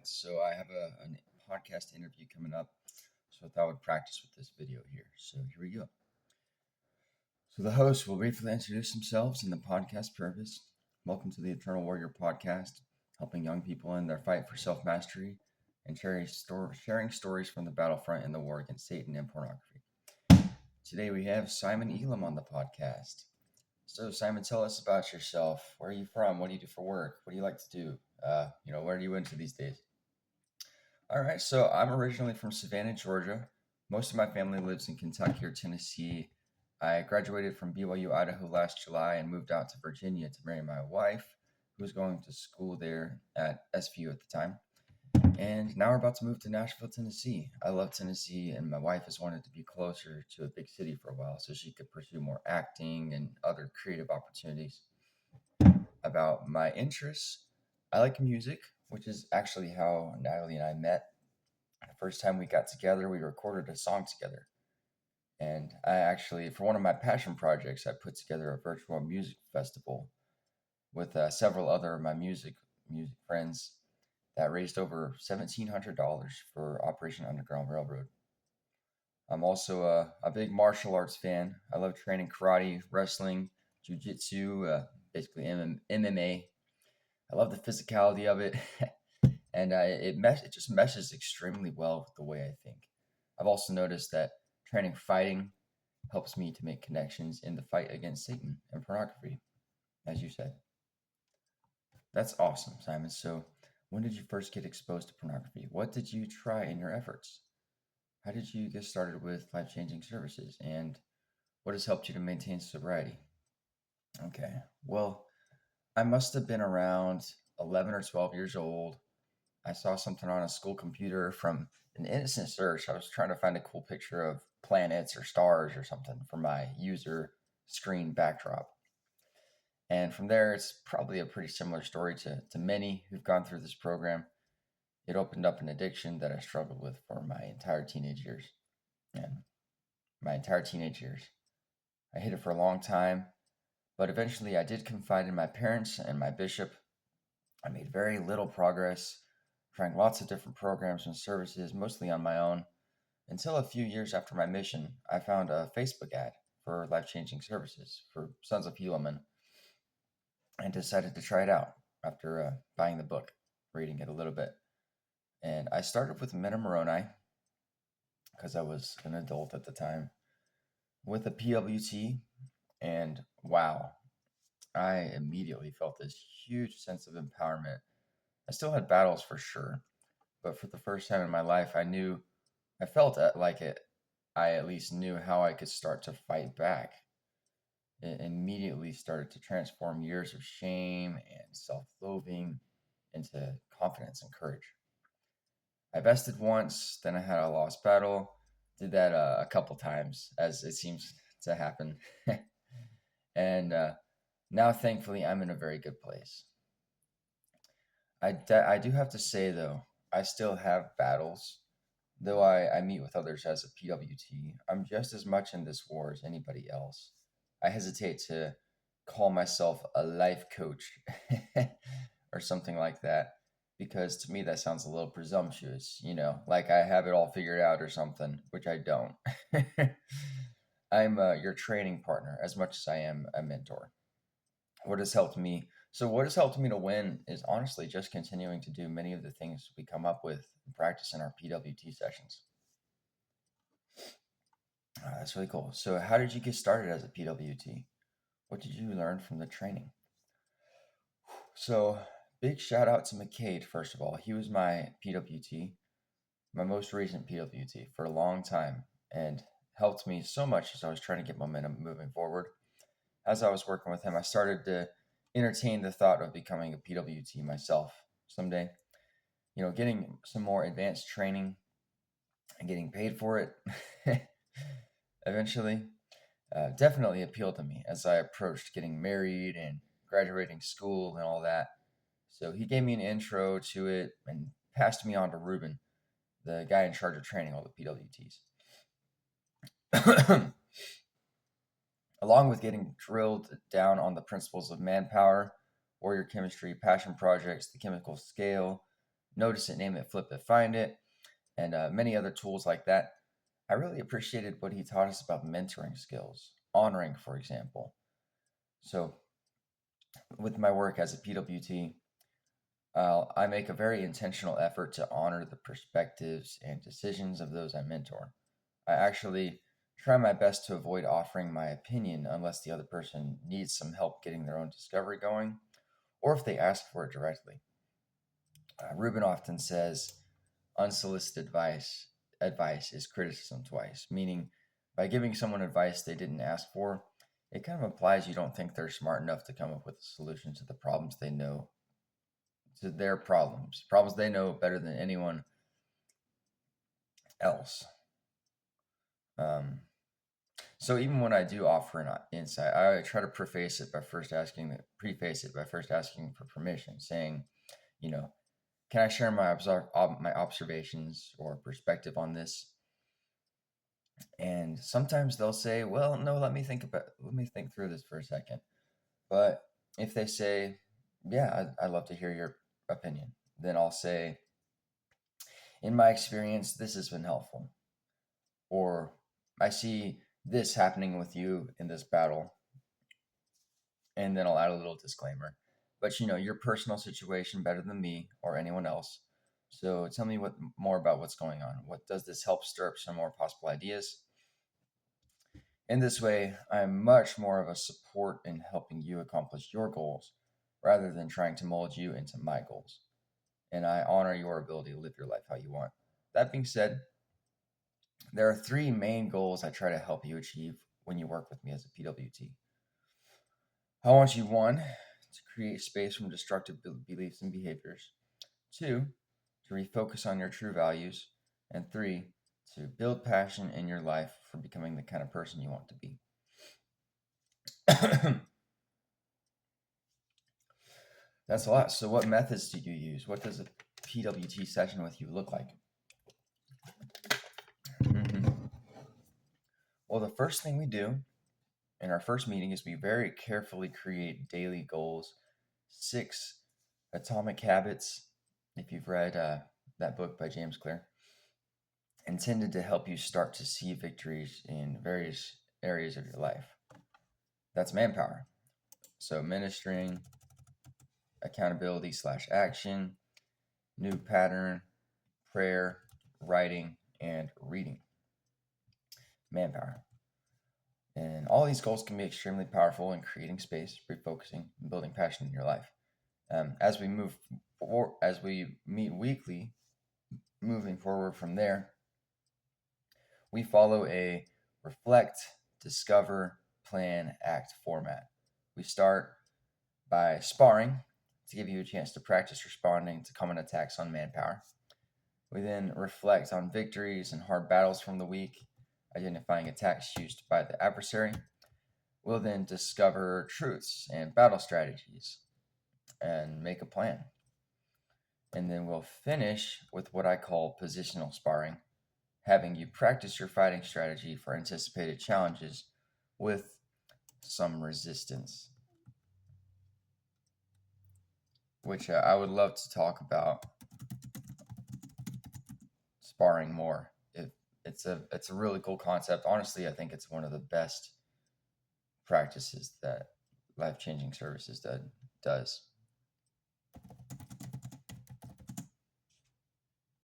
So I have a podcast interview coming up. So I thought I would practice with this video here. So here we go. So the host will briefly introduce themselves and the podcast purpose. Welcome to the Eternal Warrior podcast, helping young people in their fight for self-mastery and sharing stories from the battlefront in the war against Satan and pornography. Today we have Simon Elam on the podcast. So Simon, tell us about yourself. Where are you from? What do you do for work? What do you like to do? Where are you into these days? All right, so I'm originally from Savannah, Georgia. Most of my family lives in Kentucky or Tennessee. I graduated from BYU, Idaho last July and moved out to Virginia to marry my wife, who was going to school there at SVU at the time. And now we're about to move to Nashville, Tennessee. I love Tennessee, and my wife has wanted to be closer to a big city for a while so she could pursue more acting and other creative opportunities. About my interests, I like music, which is actually how Natalie and I met. The first time we got together, we recorded a song together. And I actually, for one of my passion projects, I put together a virtual music festival with several other of my music friends that raised over $1,700 for Operation Underground Railroad. I'm also a big martial arts fan. I love training karate, wrestling, jiu-jitsu, basically MMA. I love the physicality of it, and it just meshes extremely well with the way I think. I've also noticed that training fighting helps me to make connections in the fight against Satan and pornography, as you said. That's awesome, Simon. So, when did you first get exposed to pornography? What did you try in your efforts? How did you get started with life-changing services? And what has helped you to maintain sobriety? Okay, well, I must have been around 11 or 12 years old. I saw something on a school computer from an innocent search. I was trying to find a cool picture of planets or stars or something for my user screen backdrop. And from there, it's probably a pretty similar story to many who've gone through this program. It opened up an addiction that I struggled with for my entire teenage years. And my entire teenage years. I hid it for a long time, but eventually I did confide in my parents and my bishop. I made very little progress, trying lots of different programs and services, mostly on my own, until a few years after my mission, I found a Facebook ad for life-changing services for Sons of Helaman and decided to try it out after buying the book, reading it a little bit. And I started with Mena Moroni because I was an adult at the time with a PWT, and wow, I immediately felt this huge sense of empowerment. I still had battles for sure, but for the first time in my life, I felt like it. I at least knew how I could start to fight back. It immediately started to transform years of shame and self-loathing into confidence and courage. I vested once, then I had a lost battle. Did that a couple times, as it seems to happen. And now, thankfully, I'm in a very good place. I do have to say, though, I still have battles. Though I meet with others as a PWT, I'm just as much in this war as anybody else. I hesitate to call myself a life coach or something like that because to me that sounds a little presumptuous, like I have it all figured out or something, which I don't. I'm your training partner as much as I am a mentor. What has helped me? So, what has helped me to win is honestly just continuing to do many of the things we come up with and practice in our PWT sessions. That's really cool. So, how did you get started as a PWT? What did you learn from the training? So, big shout out to McCade, first of all. He was my PWT, my most recent PWT for a long time, and helped me so much as I was trying to get momentum moving forward. As I was working with him, I started to entertain the thought of becoming a PWT myself someday. Getting some more advanced training and getting paid for it eventually definitely appealed to me as I approached getting married and graduating school and all that. So he gave me an intro to it and passed me on to Ruben, the guy in charge of training all the PWTs. Along with getting drilled down on the principles of manpower, warrior chemistry, passion projects, the chemical scale, Notice It, Name It, Flip It, Find It, and many other tools like that. I really appreciated what he taught us about mentoring skills, honoring, for example. So, with my work as a PWT, I make a very intentional effort to honor the perspectives and decisions of those I mentor. I actually try my best to avoid offering my opinion unless the other person needs some help getting their own discovery going, or if they ask for it directly. Ruben often says, unsolicited advice is criticism twice, meaning by giving someone advice they didn't ask for, it kind of implies you don't think they're smart enough to come up with a solution to the problems they know, to their problems they know better than anyone else. So even when I do offer an insight, I try to preface it by first asking for permission, saying, you know, can I share my observations or perspective on this? And sometimes they'll say, well, no, let me think through this for a second. But if they say, yeah, I'd love to hear your opinion, then I'll say, in my experience, this has been helpful. Or I see this happening with you in this battle. And then I'll add a little disclaimer. But your personal situation better than me or anyone else. So tell me more about what's going on. What does this help stir up some more possible ideas? In this way, I'm much more of a support in helping you accomplish your goals rather than trying to mold you into my goals. And I honor your ability to live your life how you want. That being said, there are 3 main goals I try to help you achieve when you work with me as a PWT. I want you, 1, to create space from destructive beliefs and behaviors. 2, to refocus on your true values. And 3, to build passion in your life for becoming the kind of person you want to be. That's a lot. So what methods do you use? What does a PWT session with you look like? Well, the first thing we do in our first meeting is we very carefully create daily goals, 6 Atomic Habits, if you've read that book by James Clear, intended to help you start to see victories in various areas of your life. That's manpower. So ministering, accountability / action, new pattern, prayer, writing, and reading. Manpower. And all these goals can be extremely powerful in creating space, refocusing, and building passion in your life. As we meet weekly, moving forward from there, we follow a reflect, discover, plan, act format. We start by sparring to give you a chance to practice responding to common attacks on manpower. We then reflect on victories and hard battles from the week, identifying attacks used by the adversary. We'll then discover truths and battle strategies and make a plan. And then we'll finish with what I call positional sparring, having you practice your fighting strategy for anticipated challenges with some resistance, which I would love to talk about sparring more. It's a really cool concept. Honestly, I think it's one of the best practices that Life Changing Services does.